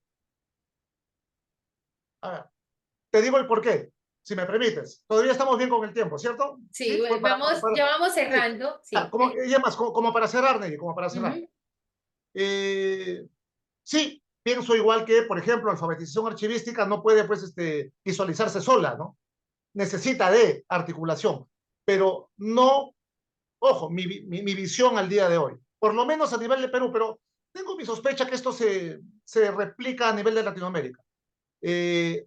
A ver, te digo el por qué, si me permites. Todavía estamos bien con el tiempo, ¿cierto? Sí, Sí, bueno, ya vamos sí. cerrando, Ah, sí. Sí. y además, como para cerrar, Nelly, como para cerrar. Ujú. Eh, sí, pienso igual que, por ejemplo, alfabetización archivística no puede, pues, visualizarse sola, ¿no? Necesita de articulación, pero no, ojo, mi visión al día de hoy, por lo menos a nivel de Perú, pero tengo mi sospecha que esto se replica a nivel de Latinoamérica. Eh,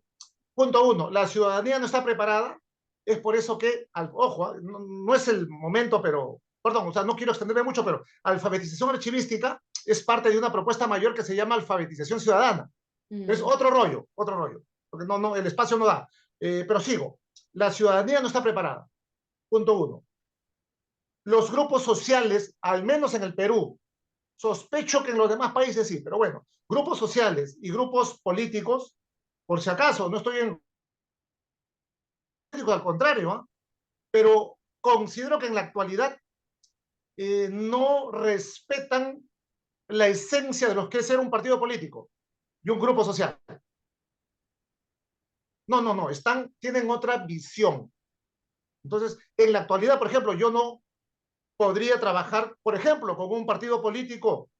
Punto uno, la ciudadanía no está preparada, es por eso que, ojo, no, no es el momento, pero, perdón, o sea, no quiero extenderme mucho, pero alfabetización archivística es parte de una propuesta mayor que se llama alfabetización ciudadana. Es Mm, otro rollo, porque no, el espacio no da. Pero sigo, la ciudadanía no está preparada, punto uno. Los grupos sociales, al menos en el Perú, sospecho que en los demás países sí, pero bueno, grupos sociales y grupos políticos, por si acaso, no estoy en al contrario, ¿eh? Pero considero que en la actualidad no respetan la esencia de lo que es ser un partido político y un grupo social. No, tienen otra visión. Entonces, en la actualidad, por ejemplo, yo no podría trabajar, por ejemplo, con un partido político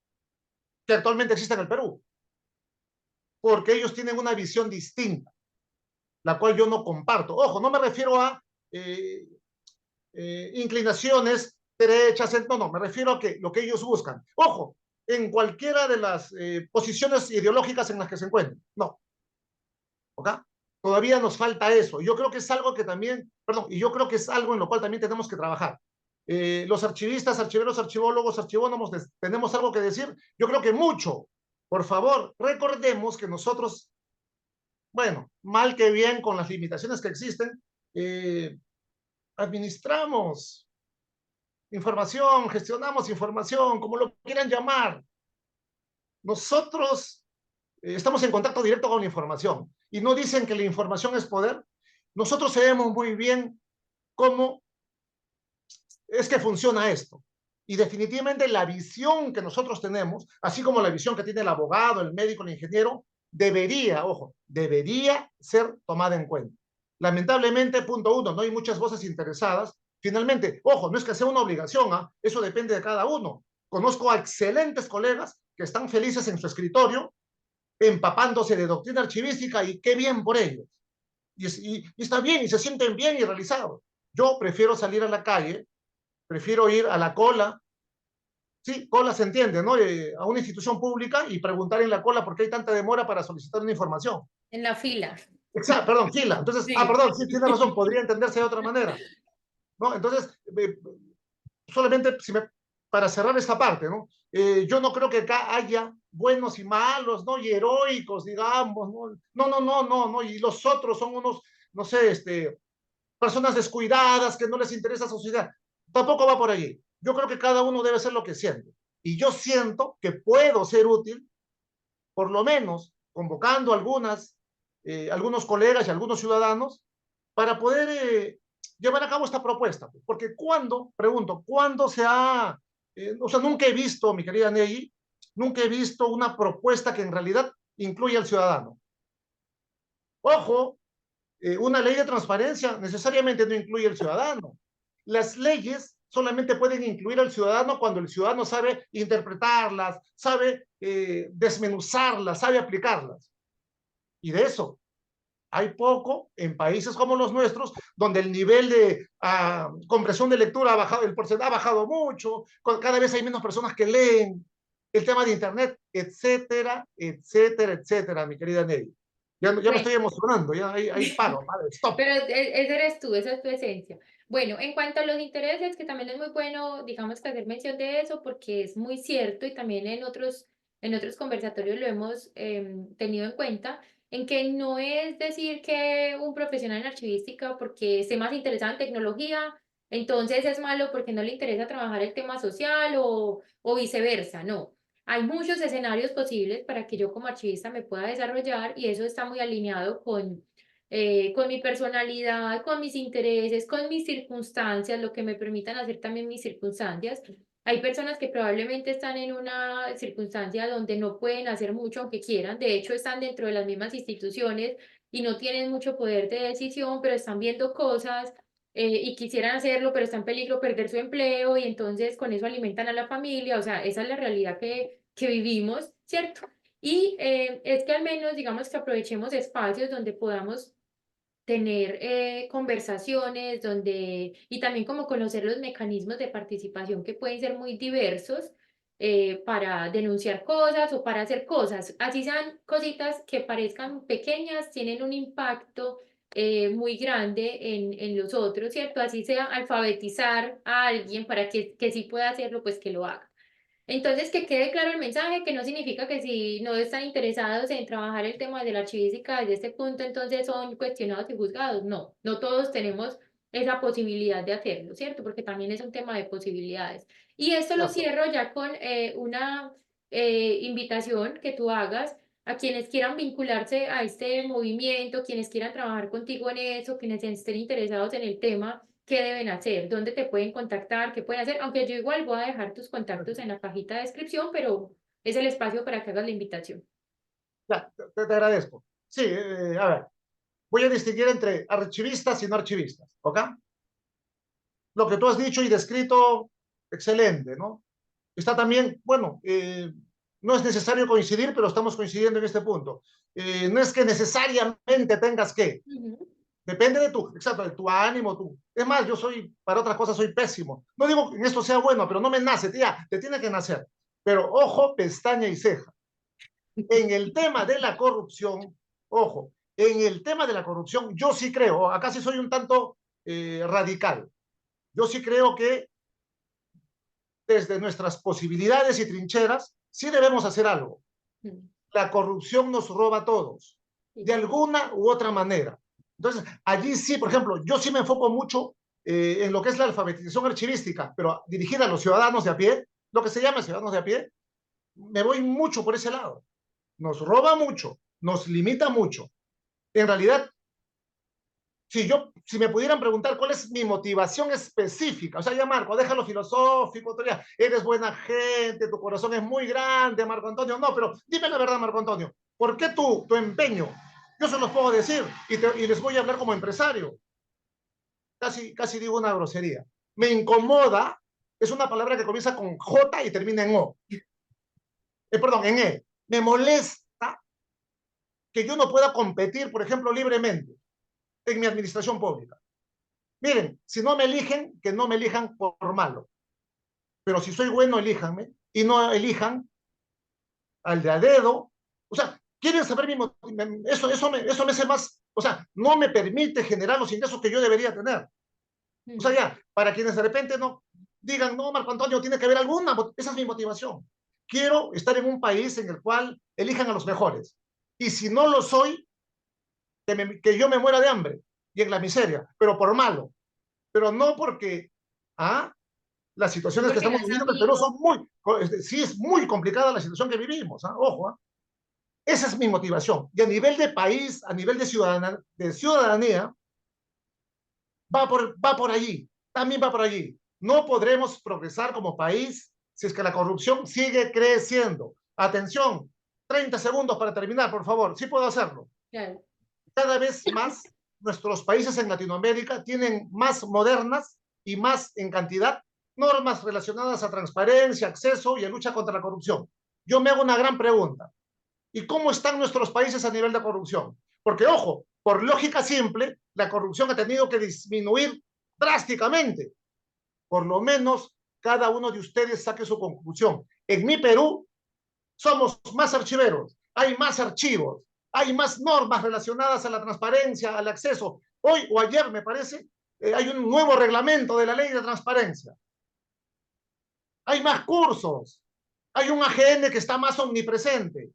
que actualmente existe en el Perú, porque ellos tienen una visión distinta, la cual yo no comparto. Ojo, no me refiero a eh, inclinaciones derechas, no, me refiero a que lo que ellos buscan. Ojo, en cualquiera de las posiciones ideológicas en las que se encuentren. No, ¿ok? Todavía nos falta eso. Yo creo que es algo que también, perdón, y yo creo que es algo en lo cual también tenemos que trabajar. Los archivistas, archiveros, archivólogos, archivónomos, tenemos algo que decir. Yo creo que mucho. Por favor, recordemos que nosotros, bueno, mal que bien, con las limitaciones que existen, administramos información, gestionamos información, como lo quieran llamar. Nosotros estamos en contacto directo con la información y no dicen que la información es poder. Nosotros sabemos muy bien cómo es que funciona esto. Y definitivamente la visión que nosotros tenemos, así como la visión que tiene el abogado, el médico, el ingeniero, debería, ojo, debería ser tomada en cuenta. Lamentablemente, punto uno, no hay muchas voces interesadas. Finalmente, ojo, no es que sea una obligación, ¿eh? Eso depende de cada uno. Conozco a excelentes colegas que están felices en su escritorio, empapándose de doctrina archivística y qué bien por ellos. Y está bien y se sienten bien y realizados. Yo prefiero salir a la calle, prefiero ir a la cola, sí, cola se entiende, ¿no? A una institución pública y preguntar en la cola por qué hay tanta demora para solicitar una información. En la fila. Exacto, perdón, fila. Entonces, Sí. perdón, sí, tiene razón, podría entenderse de otra manera, ¿no? Entonces, solamente para cerrar esta parte, ¿no? Yo no creo que acá haya buenos y malos, ¿no? Y heroicos, digamos, ¿no? No, no, no, no, no, y los otros son unos, no sé, personas descuidadas que no les interesa su sociedad. Tampoco va por allí. Yo creo que cada uno debe ser lo que siente. Y yo siento que puedo ser útil, por lo menos convocando algunos colegas y algunos ciudadanos para poder llevar a cabo esta propuesta. Porque pregunto, ¿cuándo se ha, o sea, nunca he visto, mi querida Ney, nunca he visto una propuesta que en realidad incluya al ciudadano? Ojo, una ley de transparencia necesariamente no incluye al ciudadano. Las leyes solamente pueden incluir al ciudadano cuando el ciudadano sabe interpretarlas, sabe desmenuzarlas, sabe aplicarlas. Y de eso hay poco en países como los nuestros, donde el nivel de compresión de lectura ha bajado, el porcentaje ha bajado mucho, cada vez hay menos personas que leen, el tema de Internet, etcétera, etcétera, etcétera, mi querida Nelly. Ya me Bueno. estoy emocionando, ya ahí paro, stop. Pero ese eres tú, esa es tu esencia. Bueno, en cuanto a los intereses, que también es muy bueno, digamos que hacer mención de eso, porque es muy cierto y también en otros conversatorios lo hemos tenido en cuenta, en que no es decir que un profesional en archivística, porque esté más interesado en tecnología, entonces es malo porque no le interesa trabajar el tema social o viceversa, no. Hay muchos escenarios posibles para que yo como archivista me pueda desarrollar y eso está muy alineado con mi personalidad, con mis intereses, con mis circunstancias, lo que me permitan hacer también mis circunstancias. Hay personas que probablemente están en una circunstancia donde no pueden hacer mucho aunque quieran, de hecho están dentro de las mismas instituciones y no tienen mucho poder de decisión, pero están viendo cosas y quisieran hacerlo, pero está en peligro perder su empleo y entonces con eso alimentan a la familia, o sea, esa es la realidad que vivimos, ¿cierto? Y es que al menos, digamos que aprovechemos espacios donde podamos tener conversaciones donde, y también como conocer los mecanismos de participación que pueden ser muy diversos para denunciar cosas o para hacer cosas. Así sean cositas que parezcan pequeñas, tienen un impacto muy grande en los otros, ¿cierto? Así sea alfabetizar a alguien para que sí pueda hacerlo, pues que lo haga. Entonces, que quede claro el mensaje, que no significa que si no están interesados en trabajar el tema de la archivística desde este punto, entonces son cuestionados y juzgados. No, no todos tenemos esa posibilidad de hacerlo, ¿cierto? Porque también es un tema de posibilidades. Y esto lo Cierto. cierro ya con una invitación que tú hagas a quienes quieran vincularse a este movimiento, quienes quieran trabajar contigo en eso, quienes estén interesados en el tema. ¿Qué deben hacer? ¿Dónde te pueden contactar? ¿Qué pueden hacer? Aunque yo igual voy a dejar tus contactos en la cajita de descripción, pero es el espacio para que hagas la invitación. Ya, te agradezco. Sí, a ver, voy a distinguir entre archivistas y no archivistas, ¿ok? Lo que tú has dicho y descrito, excelente, ¿no? Está también, bueno, no es necesario coincidir, pero estamos coincidiendo en este punto. No es que necesariamente tengas que, Ujú. depende de tu, exacto, de tu ánimo, tú. Es más, yo soy, para otras cosas soy pésimo. No digo que en esto sea bueno, pero no me nace, tía, te tiene que nacer. Pero ojo, pestaña y ceja. En el tema de la corrupción, ojo, en el tema de la corrupción, yo sí creo, acá sí soy un tanto radical. Yo sí creo que desde nuestras posibilidades y trincheras, sí debemos hacer algo. Mm. La corrupción nos roba a todos, de Sí. alguna u otra manera. Entonces, allí sí, por ejemplo, yo sí me enfoco mucho en lo que es la alfabetización archivística, pero dirigida a los ciudadanos de a pie, lo que se llama ciudadanos de a pie, me voy mucho por ese lado. Nos roba mucho, nos limita mucho. En realidad, si me pudieran preguntar cuál es mi motivación específica, o sea, ya Marco, déjalo filosófico, ya, eres buena gente, tu corazón es muy grande, Marco Antonio, no, pero dime la verdad, Marco Antonio, ¿por qué tu empeño? Yo se los puedo decir y les voy a hablar como empresario. Casi digo una grosería. Me incomoda, es una palabra que comienza con J y termina en O. Perdón, en E. Me molesta que yo no pueda competir, por ejemplo, libremente en mi administración pública. Miren, si no me eligen, que no me elijan por malo. Pero si soy bueno, elíjanme. Y no elijan al de a dedo. O sea, quieren saber eso me hace más, o sea, no me permite generar los ingresos que yo debería tener. O sea, Mm. ya, para quienes de repente no digan, no, Marco Antonio, tiene que haber alguna, esa es mi motivación. Quiero estar en un país en el cual elijan a los mejores. Y si no lo soy, que yo me muera de hambre y en la miseria, pero por malo. Pero no porque ¿ah? Las No situaciones que porque no estamos es viviendo en el Perú son amigo. muy, sí es muy complicada la situación que vivimos, ¿ah? Ojo, ¿ah? Esa es mi motivación. Y a nivel de país, a nivel de ciudadanía, va por allí, también va por allí. No podremos progresar como país si es que la corrupción sigue creciendo. Atención, 30 segundos para terminar, por favor. Sí puedo hacerlo. Claro. Cada vez más nuestros países en Latinoamérica tienen más modernas y más en cantidad normas relacionadas a transparencia, acceso y a lucha contra la corrupción. Yo me hago una gran pregunta. ¿Y cómo están nuestros países a nivel de corrupción? Porque, ojo, por lógica simple, la corrupción ha tenido que disminuir drásticamente. Por lo menos cada uno de ustedes saque su conclusión. En mi Perú somos más archiveros, hay más archivos, hay más normas relacionadas a la transparencia, al acceso. Hoy o ayer, me parece, hay un nuevo reglamento de la ley de transparencia. Hay más cursos, hay un AGN que está más omnipresente.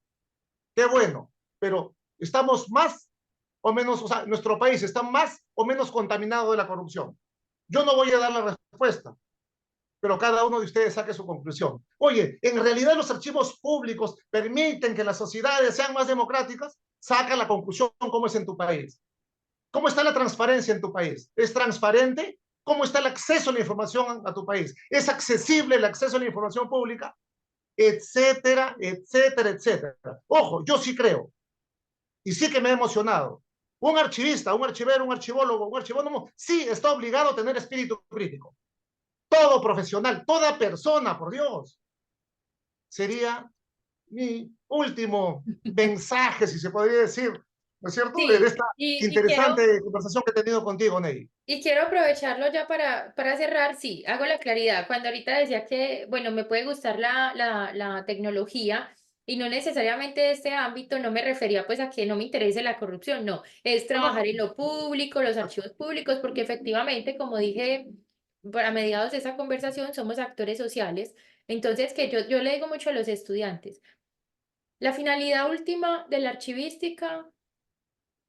Qué bueno, pero estamos más o menos, o sea, nuestro país está más o menos contaminado de la corrupción. Yo no voy a dar la respuesta, pero cada uno de ustedes saque su conclusión. Oye, ¿en realidad los archivos públicos permiten que las sociedades sean más democráticas? Saca la conclusión cómo es en tu país. ¿Cómo está la transparencia en tu país? ¿Es transparente? ¿Cómo está el acceso a la información a tu país? ¿Es accesible el acceso a la información pública? Etcétera, etcétera, etcétera. Ojo, yo sí creo, y sí que me ha emocionado. Un archivista, un archivero, un archivólogo, un archivónomo, sí está obligado a tener espíritu crítico. Todo profesional, toda persona, por Dios. Sería mi último mensaje, si se podría decir, ¿no es cierto? De Sí, esta y quiero interesante conversación que he tenido contigo, Ney. Y quiero aprovecharlo ya para cerrar, sí, hago la claridad. Cuando ahorita decía que, bueno, me puede gustar la tecnología y no necesariamente de este ámbito, no me refería pues a que no me interese la corrupción, no, es No, no, trabajar en lo público, los archivos públicos, porque efectivamente, como dije para mediados de esa conversación, somos actores sociales. Entonces, que yo le digo mucho a los estudiantes, la finalidad última de la archivística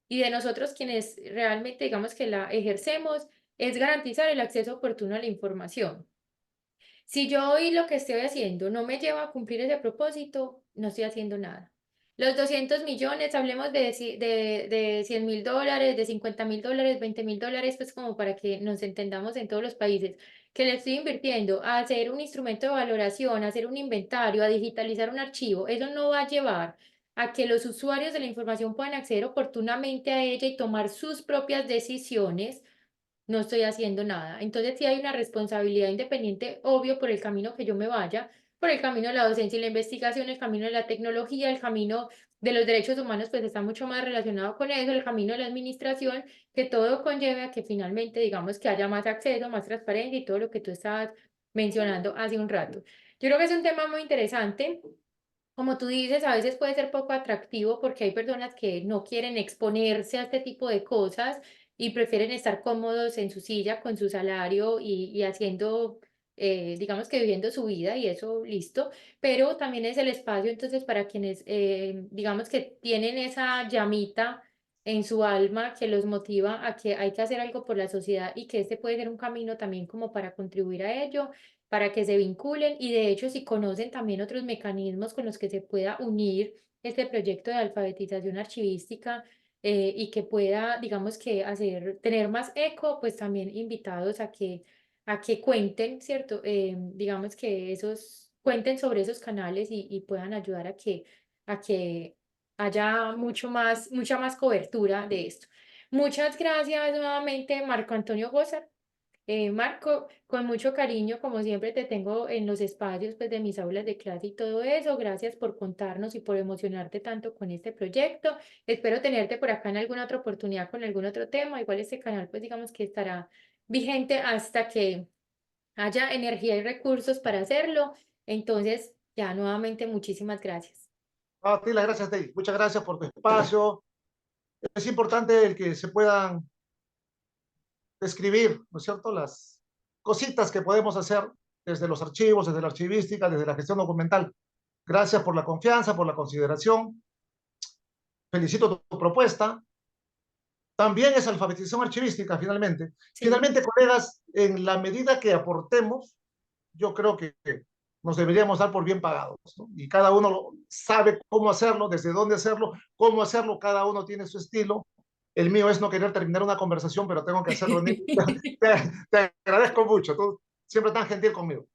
y de nosotros quienes realmente digamos que la ejercemos es garantizar el acceso oportuno a la información. Si yo hoy lo que estoy haciendo no me lleva a cumplir ese propósito, no estoy haciendo nada. Los 200 millones, hablemos de 100.000 dólares, de 50.000 dólares, 20.000 dólares, pues como para que nos entendamos en todos los países, que le estoy invirtiendo a hacer un instrumento de valoración, a hacer un inventario, a digitalizar un archivo, eso no va a llevar a que los usuarios de la información puedan acceder oportunamente a ella y tomar sus propias decisiones. No estoy haciendo nada. Entonces sí hay una responsabilidad independiente, obvio, por el camino que yo me vaya, por el camino de la docencia y la investigación, el camino de la tecnología, el camino de los derechos humanos, pues está mucho más relacionado con eso, el camino de la administración, que todo conlleve a que finalmente, digamos, que haya más acceso, más transparencia y todo lo que tú estabas mencionando hace un rato. Yo creo que es un tema muy interesante. Como tú dices, a veces puede ser poco atractivo porque hay personas que no quieren exponerse a este tipo de cosas y prefieren estar cómodos en su silla con su salario y haciendo, digamos que viviendo su vida y eso, listo. Pero también es el espacio, entonces, para quienes, digamos que tienen esa llamita en su alma que los motiva a que hay que hacer algo por la sociedad y que este puede ser un camino también como para contribuir a ello, para que se vinculen y de hecho si conocen también otros mecanismos con los que se pueda unir este proyecto de alfabetización archivística, y que pueda, digamos que tener más eco, pues también invitados a que cuenten, ¿cierto? Digamos que cuenten sobre esos canales y puedan ayudar a que haya mucha más cobertura de esto. Muchas gracias nuevamente, Marco Antonio Gózar. Marco, con mucho cariño, como siempre te tengo en los espacios pues, de mis aulas de clase y todo eso. Gracias por contarnos y por emocionarte tanto con este proyecto. Espero tenerte por acá en alguna otra oportunidad con algún otro tema. Igual este canal, pues digamos que estará vigente hasta que haya energía y recursos para hacerlo. Entonces, ya nuevamente muchísimas gracias. A ti las gracias, David. Muchas gracias por tu espacio. Es importante el que se puedan describir, ¿no es cierto?, las cositas que podemos hacer desde los archivos, desde la archivística, desde la gestión documental. Gracias por la confianza, por la consideración. Felicito tu propuesta. También es alfabetización archivística, finalmente. Sí. Finalmente, colegas, en la medida que aportemos, yo creo que nos deberíamos dar por bien pagados, ¿no? Y cada uno sabe cómo hacerlo, desde dónde hacerlo, cómo hacerlo, cada uno tiene su estilo. El mío es no querer terminar una conversación, pero tengo que hacerlo. Te agradezco mucho, tú siempre tan gentil conmigo.